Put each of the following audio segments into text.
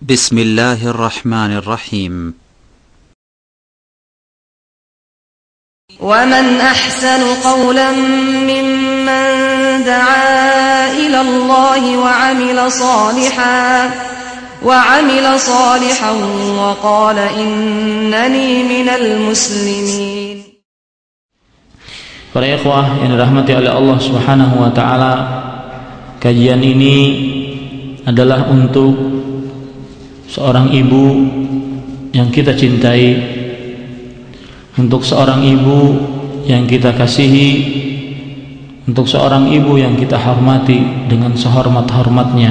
بسم الله الرحمن الرحيم. ومن أحسن قولا ممن دعا إلى الله وعمل صالحا وقال إنني من المسلمين. Para ikhwah yang dirahmati oleh Allah Subhanahu wa taala, kajian ini adalah untuk seorang ibu yang kita cintai, untuk seorang ibu yang kita kasihi, untuk seorang ibu yang kita hormati dengan sehormat-hormatnya.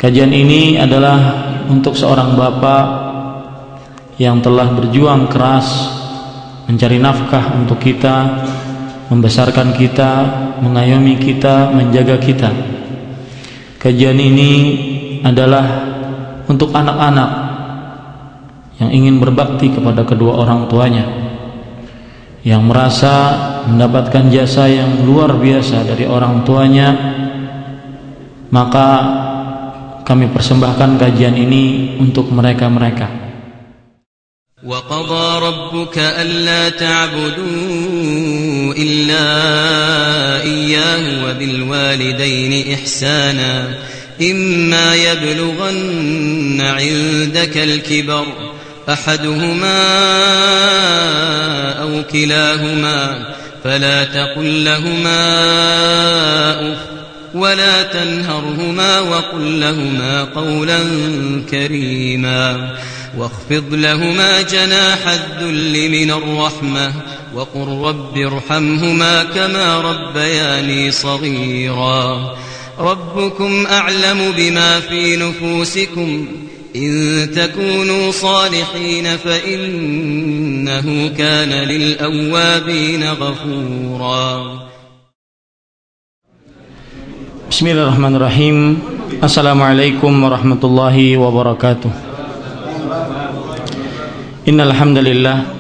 Kajian ini adalah untuk seorang bapak yang telah berjuang keras mencari nafkah untuk kita, membesarkan kita, mengayomi kita, menjaga kita. Kajian ini adalah untuk anak-anak yang ingin berbakti kepada kedua orang tuanya, yang merasa mendapatkan jasa yang luar biasa dari orang tuanya, maka kami persembahkan kajian ini untuk mereka-mereka. وَقَضَى رَبُّكَ أَلَّا تَعْبُدُوا إِلَّا إِيَّاهُ وَبِالْوَالِدَيْنِ إِحْسَانًا إِمَّا يَبْلُغَنَّ عِندَكَ الْكِبَرَ أَحَدُهُمَا أَوْ كِلَاهُمَا فَلَا تَقُل لَّهُمَا أُفٍّ وَلَا تَنْهَرْهُمَا وَقُل لَّهُمَا قَوْلًا كَرِيمًا واخفض لهما جناح الذل من الرحمة وقل رب ارحمهما كما ربياني صغيرا ربكم أعلم بما في نفوسكم إن تكونوا صالحين فإنه كان للأوابين غفورا. Bismillahirrahmanirrahim. Assalamualaikum warahmatullahi wabarakatuh. Innal hamdalillah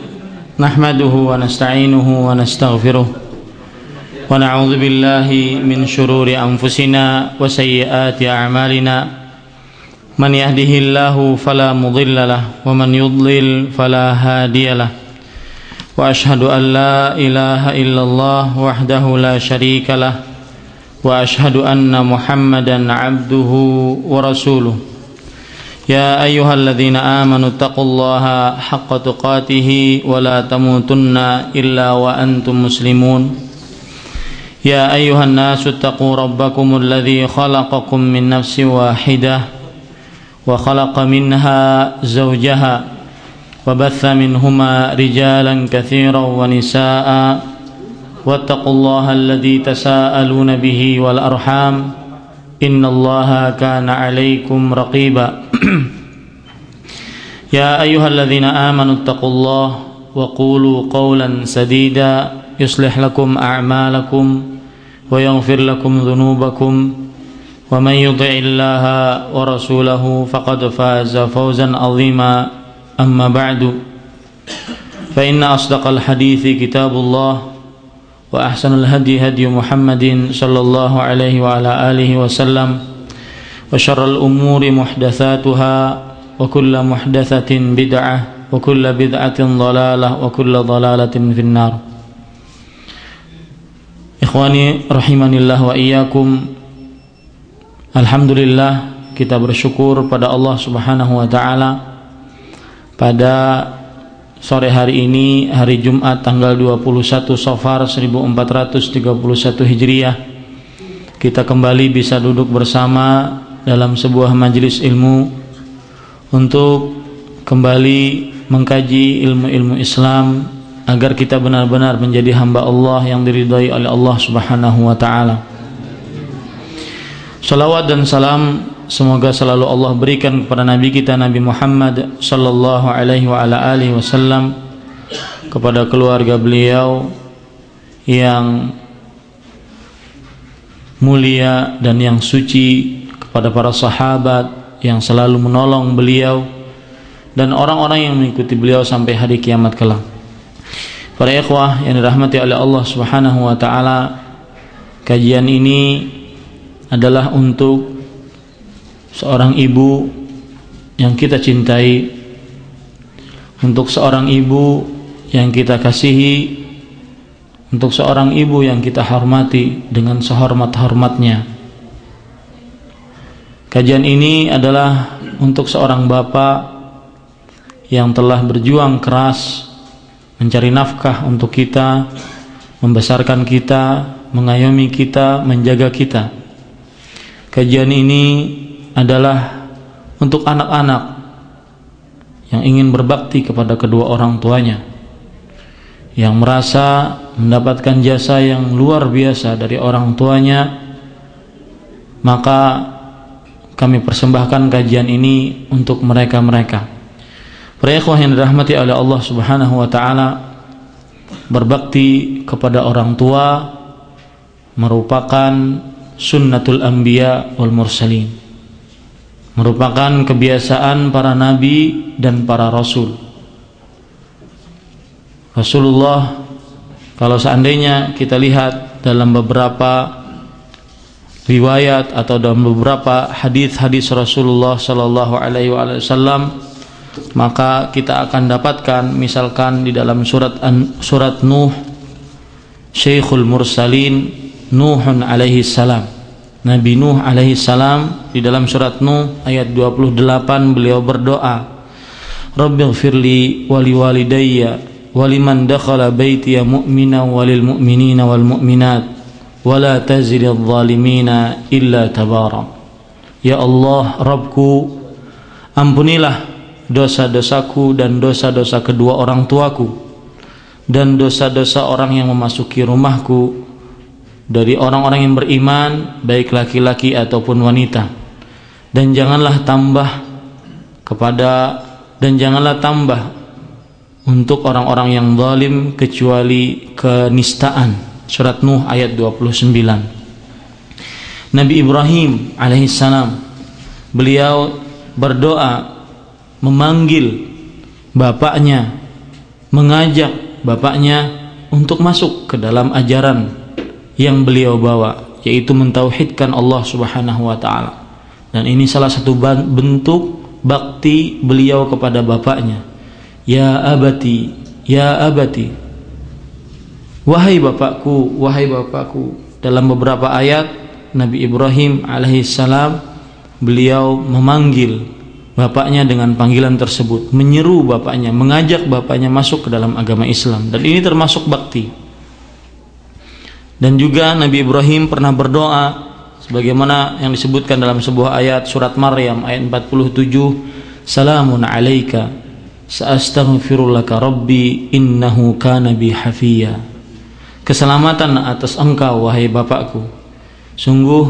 nahmaduhu wa nasta'inuhu wa nastaghfiruh wa na'udzu billahi min shururi anfusina wa sayyiati a'malina. Man yahdihillahu fala mudilla lahu wa man yudlil fala hadiyalah. Wa ashhadu an la ilaha illallah wahdahu la syarika lah wa ashhadu anna Muhammadan 'abduhu wa rasuluh. يا أيها الذين آمنوا اتقوا الله حق تقاته ولا تموتن إلا وأنتم مسلمون. يا أيها الناس اتقوا ربكم الذي خلقكم من نفس واحدة وخلق منها زوجها وبث منهما رجالا كثيرا ونساء واتقوا الله الذي تساءلون به والأرحام إن الله كان عليكم رقيبا. يا أيها الذين آمنوا اتقوا الله وقولوا قولا سديدا يصلح لكم أعمالكم ويغفر لكم ذنوبكم ومن يطع الله ورسوله فقد فاز فوزا عظيما. أما بعد فإن أصدق الحديث كتاب الله وأحسن الهدي هدي محمد صلى الله عليه وعلى آله وسلم وشر الأمور محدثاتها وكل محدثة بدعة وكل بدعة ضلالة وكل ضلالة في النار. Ikhwani rahimanillah wa iyyakum. Alhamdulillah, kita bersyukur pada Allah Subhanahu wa taala pada sore hari ini, hari Jumat tanggal 21 Safar 1431 Hijriah, kita kembali bisa duduk bersama dalam sebuah majelis ilmu untuk kembali mengkaji ilmu-ilmu Islam agar kita benar-benar menjadi hamba Allah yang diridhai oleh Allah Subhanahu wa taala. Salawat dan salam semoga selalu Allah berikan kepada Nabi kita Nabi Muhammad sallallahu alaihi wa ala alihi wasallam, kepada keluarga beliau yang mulia dan yang suci, kepada para sahabat yang selalu menolong beliau dan orang-orang yang mengikuti beliau sampai hari kiamat kelak. Para ikhwah yang dirahmati oleh Allah Subhanahu wa taala, kajian ini adalah untuk seorang ibu yang kita cintai, untuk seorang ibu yang kita kasihi, untuk seorang ibu yang kita hormati dengan sehormat-hormatnya. Kajian ini adalah untuk seorang bapak yang telah berjuang keras mencari nafkah untuk kita, membesarkan kita, mengayomi kita, menjaga kita. Kajian ini adalah untuk anak-anak yang ingin berbakti kepada kedua orang tuanya, yang merasa mendapatkan jasa yang luar biasa dari orang tuanya, maka kami persembahkan kajian ini untuk mereka-mereka. Para ikhwah yang dirahmati oleh Allah Subhanahu wa taala, berbakti kepada orang tua merupakan sunnatul anbiya wal mursalin, merupakan kebiasaan para nabi dan para rasul. Rasulullah, kalau seandainya kita lihat dalam beberapa riwayat atau dalam beberapa hadis-hadis Rasulullah sallallahu alaihi wasallam, maka kita akan dapatkan misalkan di dalam surat Nuh, Syekhul Mursalin Nuhun alaihi salam, Nabi Nuh alaihi salam, di dalam surat Nuh ayat 28 beliau berdoa, Rabbighfirli wali walidayya waliman dakhala baitiya mu'mina walil mu'minina wal mu'minat wala tazidil zalimina illa tabara. Ya Allah, Rabbku, ampunilah dosa-dosaku dan dosa-dosa kedua orang tuaku dan dosa-dosa orang yang memasuki rumahku dari orang-orang yang beriman, baik laki-laki ataupun wanita, dan janganlah tambah untuk orang-orang yang zalim kecuali kenistaan. Surat Nuh ayat 29. Nabi Ibrahim alaihissalam, beliau berdoa memanggil bapaknya, mengajak bapaknya untuk masuk ke dalam ajaran yang beliau bawa, yaitu mentauhidkan Allah Subhanahu wa taala. Dan ini salah satu bentuk bakti beliau kepada bapaknya. Ya abati, ya abati, wahai bapakku, wahai bapakku. Dalam beberapa ayat Nabi Ibrahim alaihissalam, beliau memanggil bapaknya dengan panggilan tersebut, menyeru bapaknya, mengajak bapaknya masuk ke dalam agama Islam, dan ini termasuk bakti. Dan juga Nabi Ibrahim pernah berdoa sebagaimana yang disebutkan dalam sebuah ayat surat Maryam ayat 47, Salamun alaika sa'astaghfirulaka rabbi innahu kana bi hafiya. Keselamatan atas engkau wahai bapakku, sungguh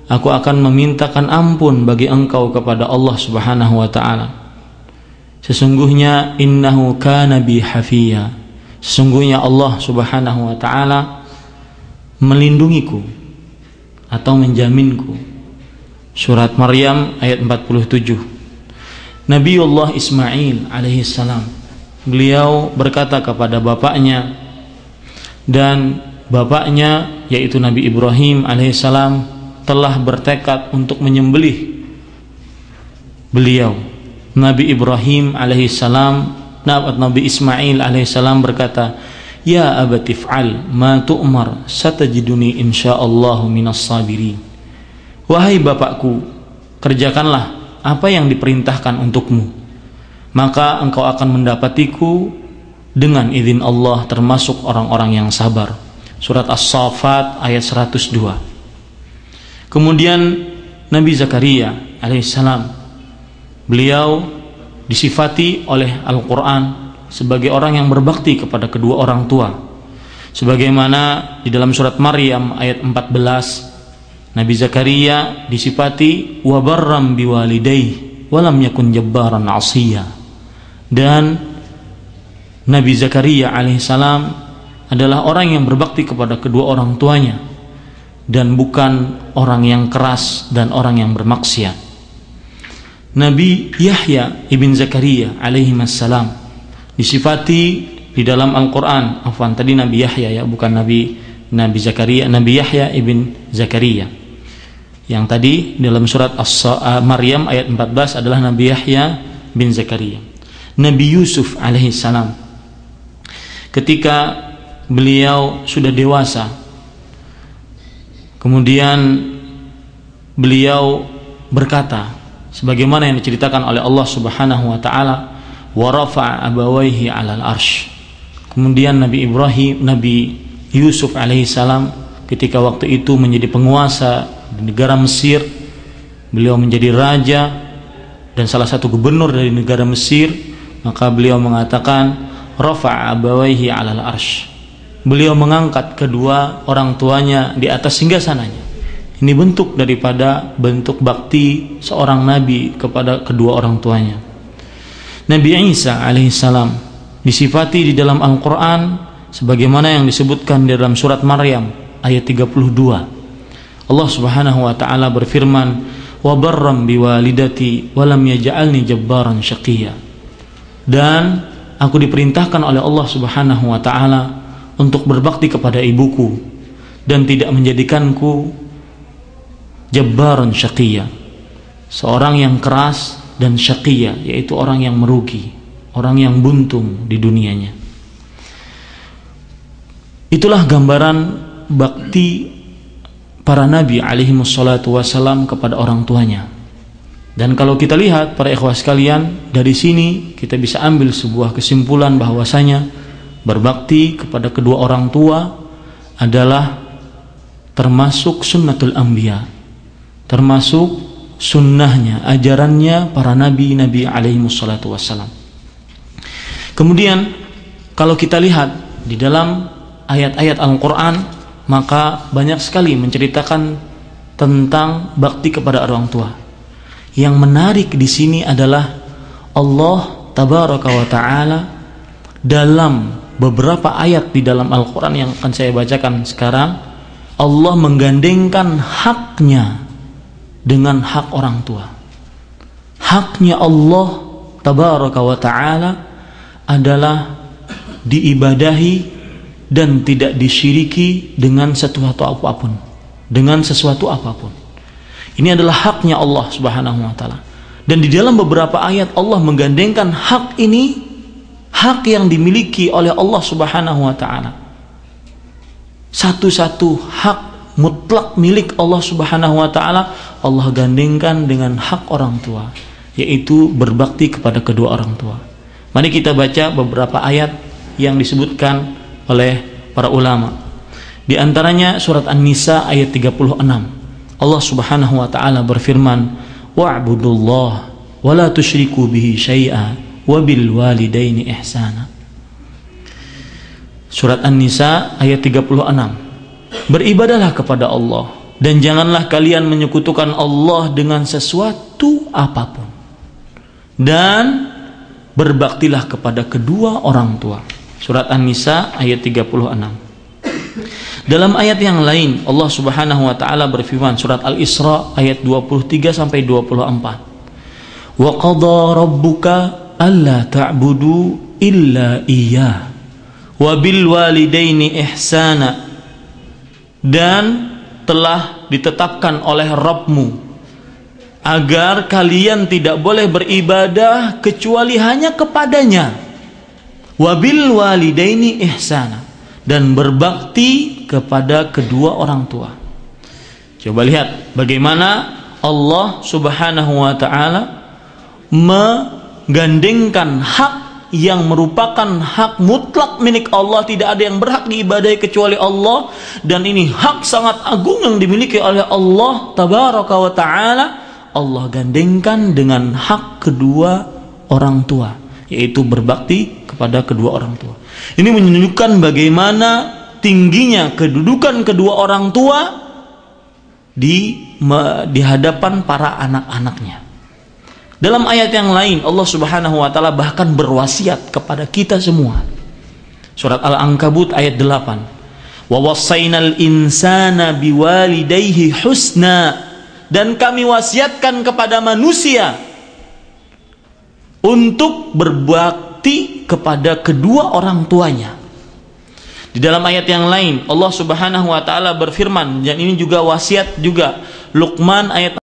aku akan memintakan ampun bagi engkau kepada Allah Subhanahu wa taala. Sesungguhnya innahu kana bi hafiya, sesungguhnya Allah Subhanahu wa taala melindungiku atau menjaminku. Surat Maryam ayat 47. Nabiullah Ismail alaihissalam, beliau berkata kepada bapaknya, dan bapaknya yaitu Nabi Ibrahim alaihissalam telah bertekad untuk menyembelih beliau. Nabi Ibrahim alaihissalam, Nabi Ismail alaihissalam berkata, Ya abati fa'al ma tu'mar satajiduni insyaallahu minas sabirin. Wahai bapakku, kerjakanlah apa yang diperintahkan untukmu, maka engkau akan mendapatiku dengan izin Allah termasuk orang-orang yang sabar. Surat As-Saffat ayat 102. Kemudian Nabi Zakaria alaihissalam, beliau disifati oleh Al-Quran sebagai orang yang berbakti kepada kedua orang tua, sebagaimana di dalam surat Maryam ayat 14, Nabi Zakaria disifati wa barram biwalidayhi wa lam yakun jabbaran 'asiyya. Dan Nabi Zakaria alaihissalam adalah orang yang berbakti kepada kedua orang tuanya dan bukan orang yang keras dan orang yang bermaksiat. Nabi Yahya ibn Zakaria alaihissalam disifati di dalam Al-Quran, tadi Nabi Yahya ya, bukan Nabi Zakaria, Nabi Yahya ibn Zakaria Yang tadi dalam surat Maryam ayat 14 adalah Nabi Yahya bin Zakaria. Nabi Yusuf alaihissalam, ketika beliau sudah dewasa, kemudian beliau berkata sebagaimana yang diceritakan oleh Allah Subhanahu wa taala, wa rafa'a abawaihi 'alal arsy. Kemudian Nabi Yusuf alaihissalam ketika waktu itu menjadi penguasa di negara Mesir, beliau menjadi raja dan salah satu gubernur dari negara Mesir, maka beliau mengatakan rafa'a abawaihi 'alal arsy. Beliau mengangkat kedua orang tuanya di atas singgasananya. Ini bentuk daripada bentuk bakti seorang nabi kepada kedua orang tuanya. Nabi Isa alaihissalam disifati di dalam Al-Quran sebagaimana yang disebutkan di dalam surat Maryam ayat 32. Allah Subhanahu wa taala berfirman, wa barram biwalidati wa lam yaj'alni jabbaran syaqiyya. Dan aku diperintahkan oleh Allah Subhanahu wa taala untuk berbakti kepada ibuku dan tidak menjadikanku jabbaran syaqiyya, seorang yang keras dan syaqiyya, yaitu orang yang merugi, orang yang buntung di dunianya. Itulah gambaran bakti para nabi alaihi wassalatu wassalam kepada orang tuanya. Dan kalau kita lihat para ikhwah sekalian, dari sini kita bisa ambil sebuah kesimpulan bahwasanya berbakti kepada kedua orang tua adalah termasuk sunnatul anbiya, termasuk sunnahnya, ajarannya para nabi-nabi alaihi wassalatu wassalam. Kemudian kalau kita lihat di dalam ayat-ayat Al-Quran, maka banyak sekali menceritakan tentang bakti kepada orang tua. Yang menarik di sini adalah Allah tabaraka wa ta'ala dalam beberapa ayat di dalam Al-Quran yang akan saya bacakan sekarang, Allah menggandengkan haknya dengan hak orang tua. Haknya Allah tabaraka wa ta'ala adalah diibadahi dan tidak disyiriki dengan sesuatu apapun. Ini adalah haknya Allah Subhanahu wa taala. Dan di dalam beberapa ayat Allah menggandengkan hak ini, hak yang dimiliki oleh Allah Subhanahu wa taala. Satu-satu hak mutlak milik Allah Subhanahu wa taala Allah gandengkan dengan hak orang tua, yaitu berbakti kepada kedua orang tua. Mari kita baca beberapa ayat yang disebutkan oleh para ulama. Di antaranya surat An-Nisa ayat 36. Allah Subhanahu wa taala berfirman, wa'budullah wa la tusyriku bihi syai'a wa bil walidaini ihsana. Surat An-Nisa ayat 36. Beribadahlah kepada Allah dan janganlah kalian menyekutukan Allah dengan sesuatu apapun. Dan berbaktilah kepada kedua orang tua. Surat An-Nisa ayat 36. Dalam ayat yang lain Allah Subhanahu wa taala berfirman, surat Al-Isra ayat 23 sampai 24. Wa qadha rabbuka alla ta'budu illa iyyah wa bil walidaini ihsana. Dan telah ditetapkan oleh Rabbmu agar kalian tidak boleh beribadah kecuali hanya kepadanya. Wabil walidaini ihsana, dan berbakti kepada kedua orang tua. Coba lihat bagaimana Allah Subhanahu wa taala menggandengkan hak yang merupakan hak mutlak milik Allah, tidak ada yang berhak diibadahi kecuali Allah, dan ini hak sangat agung yang dimiliki oleh Allah tabaraka wa taala. Allah gandengkan dengan hak kedua orang tua, yaitu berbakti kepada kedua orang tua. Ini menunjukkan bagaimana tingginya kedudukan kedua orang tua di hadapan para anak-anaknya. Dalam ayat yang lain Allah Subhanahu wa taala bahkan berwasiat kepada kita semua. Surat Al-Ankabut ayat 8. Wa wassaynal insana biwalidayhi husna, dan kami wasiatkan kepada manusia untuk berbakti kepada kedua orang tuanya. Di dalam ayat yang lain Allah Subhanahu wa taala berfirman, dan ini juga wasiat juga Luqman ayat